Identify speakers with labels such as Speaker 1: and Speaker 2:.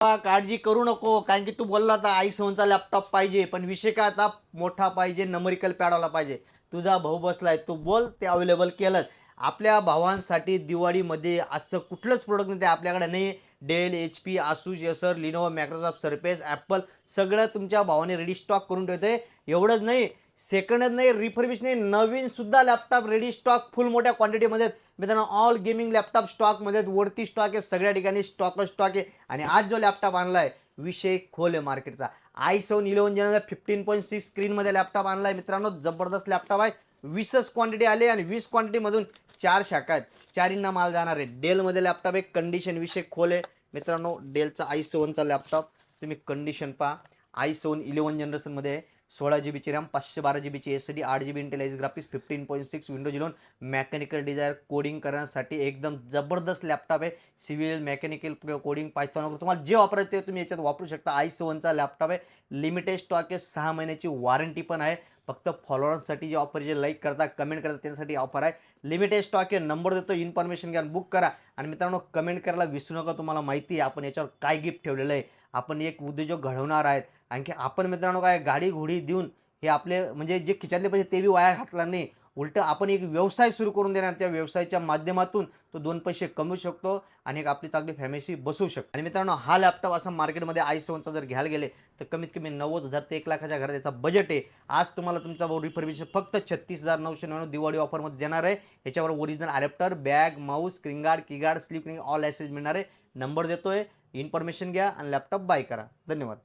Speaker 1: काळजी करू नको, कारण की तू बोलला होता i7चा लॅपटॉप पाहिजे, पण विषय काय आता मोठा पाहिजे, न्यूमेरिकल पॅडवाला पाहिजे. तुझा भाऊ बसलाय, तू बोल ते अवेलेबल केलं. आपल्या भावांसाठी दिवाळीमध्ये असं कुठलंच प्रोडक्ट नाही ते आपल्याकडे नाही. Dell, HP, Asus, Acer, Lenovo, Microsoft Surface, Apple सगळं तुमच्या भावाने रेडी स्टॉक करून ठेवतंय. एवढंच नाही, सेकंडच नाही, रिफर्बिश नाही, नवीन सुद्धा लॅपटॉप रेडी स्टॉक फुल मोठ्या क्वांटिटीमध्ये. मित्रांनो, ऑल गेमिंग लॅपटॉप स्टॉकमध्ये वरती स्टॉक आहे, सगळ्या ठिकाणी स्टॉक आहे. आणि आज जो लॅपटॉप आणलाय, विषय खोल आहे मार्केटचा. i7 11 15.6 स्क्रीनमध्ये लॅपटॉप आणलाय मित्रांनो, जबरदस्त लॅपटॉप आहे. 20च क्वांटिटी आली आणि 20 क्वांटिटीमधून 4 शाखा आहेत, 4 माल जाणार आहे. डेलमध्ये लॅपटॉप आहे, कंडिशन विषय खोल आहे मित्रांनो. डेलचा i7चा लॅपटॉप तुम्ही कंडिशन पहा. i7 11 जनरेशनमध्ये 16 GB RAM, 512 GB SSD, 8 GB Intel H graphics, 15.6 Windows 11, mechanical designer coding करण्यासाठी एकदम जबरदस्त लॅपटॉप आहे. सिव्हिल, मेकॅनिकल कोडिंग, पायथॉन वगैरे तुम्हाला जे वापरायचं ते तुम्ही याच्यात वापरू शकता. i7चा लॅपटॉप आहे, लिमिटेड स्टॉक आहे, 6 महिन्याची वॉरंटी पण आहे. फक्त फॉलोअर्ससाठी जे ऑफर, जे लाईक करता, कमेंट करता त्यांच्यासाठी ऑफर आहे. लिमिटेड स्टॉक आहे, नंबर देतो, इन्फॉर्मेशन घ्या, बुक करा. आणि मित्रांनो, कमेंट करायला विसरू नका. तुम्हाला माहिती आहे आपण याच्यावर काय गिफ्ट ठेवलेलं आहे. आपण एक उद्योजक घडवणार आहेत. आणखी आपण मित्रांनो काय गाडी घोडी देऊन हे आपले म्हणजे जे खिशातले पैसे ते बी वाया घातला नाही, उलटं आपण एक व्यवसाय सुरू करून देणार. त्या व्यवसायाच्या माध्यमातून तो 2 पैसे कमवू शकतो आणि एक आपली चांगली फॅमिली बसवू शकतो. आणि मित्रांनो, हा लॅपटॉप असा मार्केटमध्ये i7चा जर घ्यायला गेले तर कमीत कमी 90,000 ते 1,00,000च्या घरात याचा बजेट आहे. आज तुम्हाला तुमचा भाऊ रिफर्बिश फक्त 36,999 दिवाळी ऑफरमध्ये देणार आहे. याच्यावर original adapter, bag, mouse, screen guard, keyguard, sleep ring all access मिळणार आहे. नंबर देतोय, इन्फॉर्मेशन घ्या आणि लॅपटॉप बाय करा. धन्यवाद.